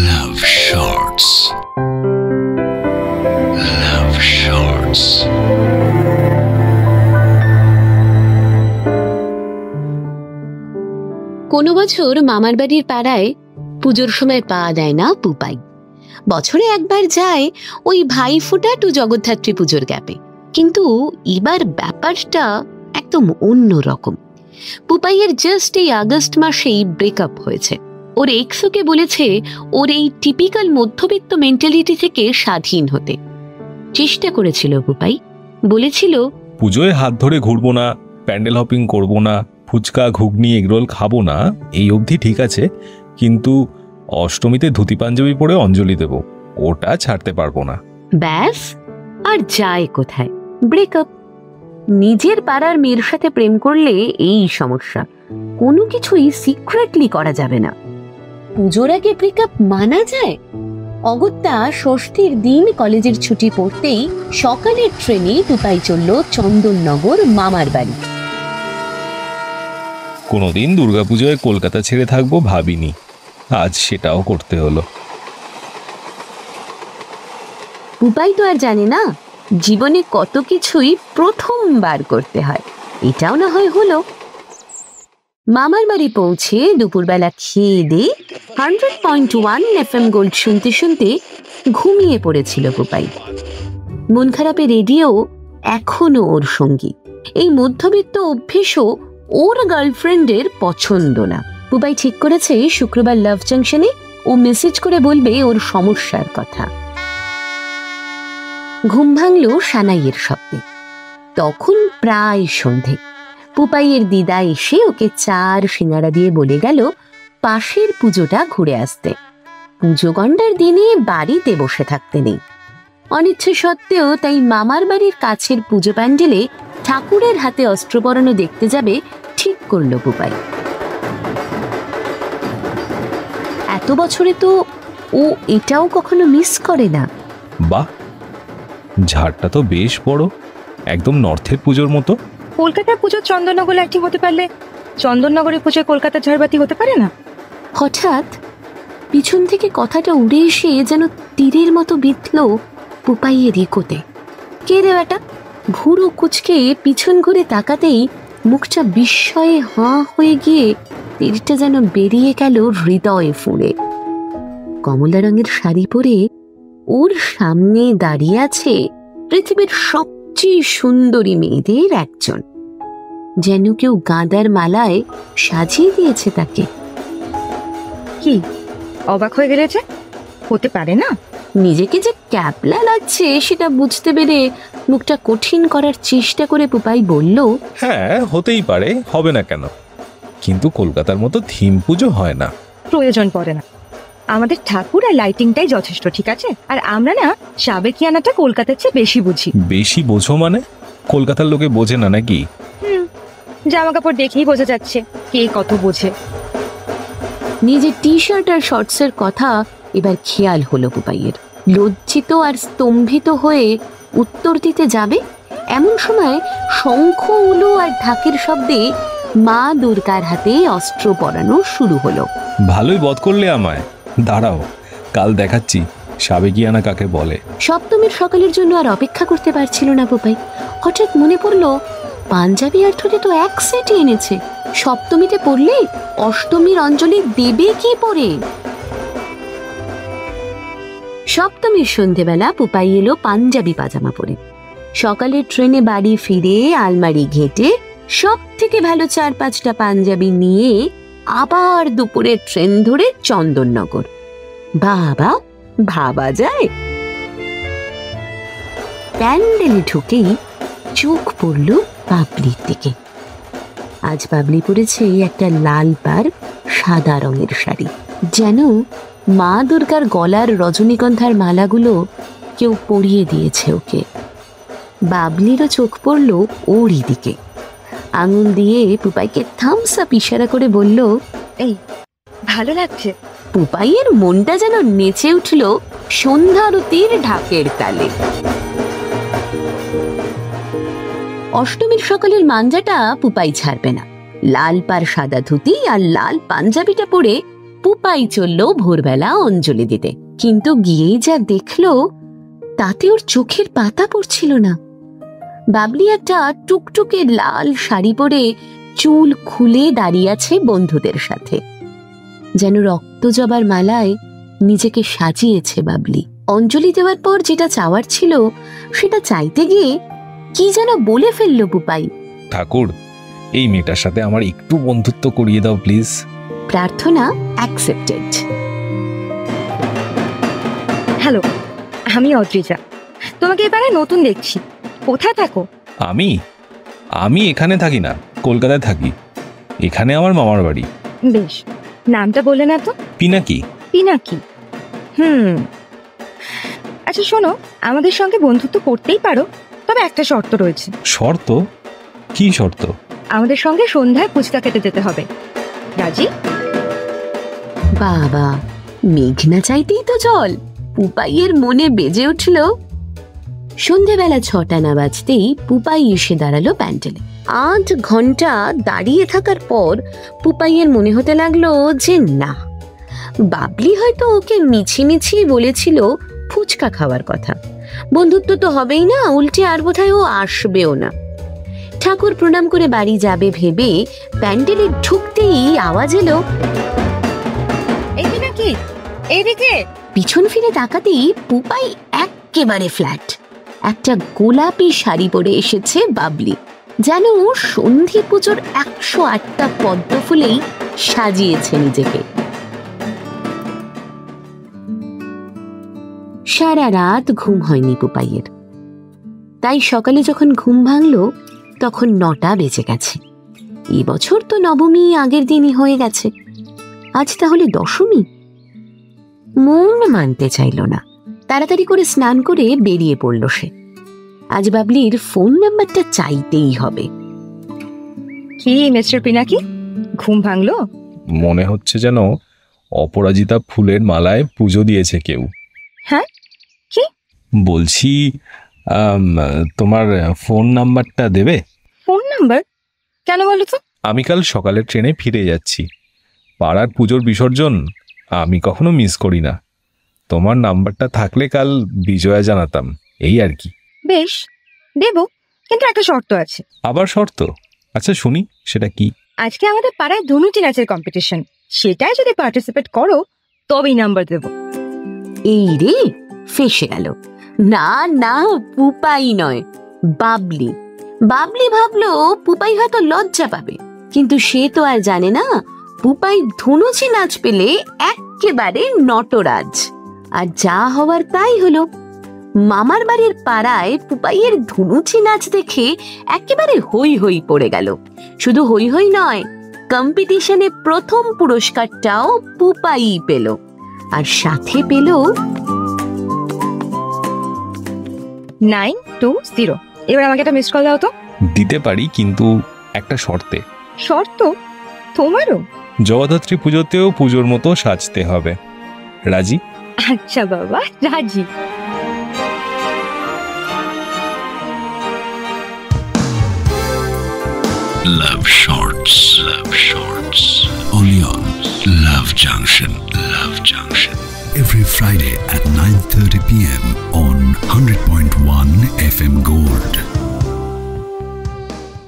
Love Shorts. Love Shorts. কোনো বছর মামার বাড়ির পাড়ায় পুজোর সময় পাওয়া দেয় না পুপাই। বছরে একবার যায় ওই ভাইফোঁটা টু জগদ্ধাত্রী পুজোর গ্যাপে। কিন্তু এবার ব্যাপারটা একদম অন্য রকম। পুপাইয়ের জাস্ট এই আগস্ট মাসেই ব্রেকআপ হয়েছে। ওর এক্সকে বলেছে ওর এই টিপিক্যাল মধ্যবিত্ত মেন্টালিটি থেকে স্বাধীন হতে। চেষ্টা করেছিল পুপাই, বলেছিল পুজোয় হাত ধরে ঘুরবো না, প্যান্ডেল হপিং করবো না, ফুচকা ঘুগনি এগরোল খাবো না, এই অবধি ঠিক আছে, কিন্তু অষ্টমীতে ধুতি পাঞ্জাবি পরে অঞ্জলি দেব, ওটা ছাড়তে পারবো না। ব্যাস, আর যায় কোথায়? ব্রেকআপ। নিজের পাড়ার মেয়ের সাথে প্রেম করলে এই সমস্যা, কোনো কিছুই সিক্রেটলি করা যাবে না। পুজোর আগে ব্রেকআপ মানা যায়? অগত্যা ষষ্ঠীর দিন কলেজের ছুটি পড়তেই সকালের ট্রেনে পুপাই চলল চন্দননগর মামার বাড়ি। কোনোদিন দুর্গাপুজোয় কলকাতা ছেড়ে থাকবো ভাবিনি, আজ সেটাও করতে হলো। পুপাই তো আর জানে না জীবনে কত কিছুই প্রথমবার করতে হয়। এটাও না হয় হলো। মামার বাড়ি পৌঁছে দুপুরবেলা খেয়ে দিয়ে 100.1 FM গোল্ড শুনতে শুনতে ঘুমিয়ে পড়েছিল পুপাই। মন খারাপে রেডিও এখনো ওর সঙ্গী। এই মধ্যবিত্ত অভ্যেসও ওর গার্লফ্রেন্ডের পছন্দ না। পুপাই ঠিক করেছে শুক্রবার লাভ জাংশনে ও মেসেজ করে বলবে ওর সমস্যার কথা। ঘুম ভাঙল সানাইয়ের শব্দে। তখন প্রায় সন্ধে। পুপাইয়ের দিদা এসে ওকে চার সিঙ্গারা দিয়ে বলে গেল পাশের পুজোটা ঘুরে আসতে। পুজো গন্ডার দিনে বাড়িতে বসে থাকতে নেই। অনিচ্ছে সত্ত্বেও তাই মামার বাড়ির কাছের পুজো প্যান্ডেলে ঠাকুরের হাতে অস্ত্র পরানো দেখতে যাবে ঠিক করলো পুপাই। এত বছরে তো ও এটাও কখনো মিস করে না। বাহ, ঝাড়টা তো বেশ বড়, একদম নর্থের পুজোর মতো। কলকাতার পুজো চন্দননগরে অ্যাক্টিভ হতে পারলে চন্দননগরের পুজোয় কলকাতার ঝাড়বাতি হতে পারে না? হঠাৎ পিছন থেকে কথাটা উড়ে এসে যেন তীরের মতো বিঁধল পুপাইয়ের ইকোতে। কে রে বেটা? ভুরু কুচকে পিছন ঘুরে তাকাতেই মুখটা বিস্ময়ে হাঁ হয়ে গিয়ে তীরটা যেন বেরিয়ে গেল হৃদয়ে ফুঁড়ে। কমলা রঙের শাড়ি পরে ওর সামনে দাঁড়িয়ে আছে পৃথিবীর সবচেয়ে সুন্দরী মেয়েদের একজন। যেন কেউ গাঁদার মালায় সাজিয়ে দিয়েছে তাকে। কি অবাক হয়ে গেলে যে? হতে পারে না? নিজেকে যে ক্যাপলা লাগছে সেটা বুঝতে পেরে মুখটা কঠিন করার চেষ্টা করে পুপাই বলল, হ্যাঁ হতেই পারে, হবে না কেন, কিন্তু কলকাতার মতো থিম পুজো হয় না। প্রয়োজন পড়ে না, আমাদের ঠাকুর আর লাইটিংটাই যথেষ্ট, ঠিক আছে? আর আমরা না সাবেকিয়ানাটা কলকাতার চেয়ে বেশি বুঝি। বেশি বোঝো মানে? কলকাতার লোকে বোঝে না নাকি? জামা কাপড় দেখেই বোঝা যাচ্ছে কে কত বোঝে। নিজের টি শার্ট আর শর্টসের কথা এবার খেয়াল হলো পুপাইয়ের। লজ্জিত আর স্তম্ভিত হয়ে উত্তর দিতে যাবে এমন সময় শঙ্খ, উলু আর ঢাকের শব্দে মা দুর্গার হাতে অস্ত্র পরানো শুরু হলো। ভালোই বধ করলে আমায়, দাঁড়াও কাল দেখাচ্ছি সাবেকিয়ানা কাকে বলে। সপ্তমীর সকালের জন্য আর অপেক্ষা করতে পারছিল না পুপাই। হঠাৎ মনে পড়লো পাঞ্জাবি আর ধরে তো এক সেটই এনেছে। সপ্তমীতে পড়লে অষ্টমীর অঞ্জলি দেবে কি পরে? সপ্তমীর সন্ধেবেলা পুপাই এলো পাঞ্জাবি পাজামা পরে। সকালের ট্রেনে বাড়ি ফিরে আলমারি ঘেটে সব থেকে ভালো 4-5টা পাঞ্জাবি নিয়ে আবার দুপুরের ট্রেন ধরে চন্দননগর। বাবা, ভাবা যায়? প্যান্ডেলে ঢুকেই চোখ পড়ল বাবলির দিকে। আজ বাবলি পরেছে একটা লাল পাড় সাদা রঙের শাড়ি, যেন মা দুর্গার গলার রজনীগন্ধার মালাগুলো কেউ পরিয়ে দিয়েছে ওকে। বাবলিরও চোখ পড়ল ওরই দিকে। আঙুল দিয়ে পুপাইকে থামস আপ ইশারা করে বলল, এই ভালো লাগছে। পুপাইয়ের মনটা যেন নেচে উঠল সন্ধ্যারতির ঢাকের তালে। অষ্টমীর সকালের মাঞ্জাটা পুপাই ছাড়বে না। লাল পাড় সাদা ধুতি আর লাল পাঞ্জাবিটা পরে পুপাই চলল ভোরবেলা অঞ্জলি দিতে। কিন্তু গিয়েই যা দেখলো তাতে ওর চোখের পাতা পড়ছিল না। বাবলি একটা টুকটুকে লাল শাড়ি পরে চুল খুলে দাঁড়িয়ে আছে বন্ধুদের সাথে, যেন রক্তজবার মালায় নিজেকে সাজিয়েছে বাবলি। অঞ্জলি দেওয়ার পর যেটা চাওয়ার ছিল সেটা চাইতে গিয়ে কি যেন বলে ফেললো পুপাই। ঠাকুর, এই মেয়েটার সাথে আমার একটু বন্ধুত্ব করিয়ে দাও প্লিজ। প্রার্থনা অ্যাকসেপ্টেড। হ্যালো, আমি অদ্রিজা, তোমাকে এবারে নতুন দেখছি। কোথায় থাকো? আমি এখানে থাকি না, কলকাতায় থাকি। এখানে আমার মামার বাড়ি। বেশ, নামটা বলে না তো? পিনাকি। পিনাকি, আচ্ছা শোনো, আমাদের সঙ্গে বন্ধুত্ব করতেই পারো, তবে একটা শর্ত রয়েছে। শর্ত? কি শর্ত? আমাদের সঙ্গে সন্ধ্যায় ফুচকা খেতে যেতে হবে। রাজি? বাবা, মেঘনা চাইতেই তো জল। পুপাইয়ের মনে বেজে উঠল। সন্ধেবেলা 6টা না বাজতেই পুপাই এসে দাঁড়ালো প্যান্ডেলে। 8 ঘন্টা দাঁড়িয়ে থাকার পর পুপাইয়ের মনে হতে লাগলো যে না, বাবলি হয়তো ওকে মিছিমিছি বলেছিল ফুচকা খাওয়ার কথা। বন্ধুত্ব তো হবেই না, উল্টে আর বোধহয় ও আসবেও না। ঠাকুর প্রণাম করে বাড়ি যাবে ভেবে প্যান্ডেলে ঢুকতেই আওয়াজ এলো, এই পিনাকি, এইদিকে। পিছন ফিরে তাকাতেই পুপাই একেবারে ফ্ল্যাট। একটা গোলাপি শাড়ি পরে এসেছে বাবলি, যেন সন্ধি পুজোর 108টা পদ্ম ফুলেই সাজিয়েছে নিজেকে। সারা রাত ঘুম হয়নি পুপাইয়ের, তাই সকালে যখন ঘুম ভাঙল তখন 9টা বেজে গেছে। এবছর তো নবমী আগের দিনই হয়ে গেছে, আজ তাহলে দশমী। মন মানতে চাইল না। তাড়াতাড়ি করে স্নান করে বেরিয়ে পড়ল সে। আজ বাবলির ফোন নাম্বারটা চাইতেই হবে। কি মিস্টার পিনাকি, ঘুম ভাঙলো? মনে হচ্ছে যেন অপরাজিতা ফুলের মালায় পুজো দিয়েছে কেউ। হ্যাঁ, কি বলছি, তোমার ফোন নাম্বারটা দেবে? Phone number? কেন বলো তো? আমি কাল সকালের ট্রেনে ফিরে যাচ্ছি। পাড়ার পুজোর বিসর্জন আমি কখনো মিস করি না। তোমার নাম্বারটা থাকলে কাল বিজয়া জানাতাম, এই আর কি। বেশ, দেব, কিন্তু একটা শর্ত আছে। আবার শর্ত? আচ্ছা শুনি, সেটা কি? আজকে আমাদের পাড়ায় ধনুচি নাচের কম্পিটিশন, সেটাই যদি পার্টিসিপেট করো তবেই নাম্বার দেব। এই রে, ফেসে গেল। না না, পুপাই নয়, বাবলি। বাবলি ভাবলো পুপাই হয়তো লজ্জা পাবে, কিন্তু সে তো আর জানে না পুপাই ধনুচি নাচ পেলে একেবারে নটরাজ। আর যা হওয়ার তাই হলো। মামার বাড়ির পাড়ায় পুপাইয়ের ধনুচি নাচ দেখে একেবারে হই হই পড়ে গেল। শুধু হই হই নয়, কম্পিটিশনে প্রথম পুরস্কারটাও পুপাই পেল, আর সাথে পেল 920। এবার আমাকে একটা মিস কল দাও তো। দিতে পারি, কিন্তু একটা শর্তে। শর্ত? তোমারও? জগদ্ধাত্রী পুজোতেও পুজোর মতো সাজতে হবে। রাজি? আচ্ছা বাবা, রাজি। Love Shorts. Love Shorts. Only on Love Junction. Love Junction. Every Friday at 9:30 p.m. on 100.1 FM Gold.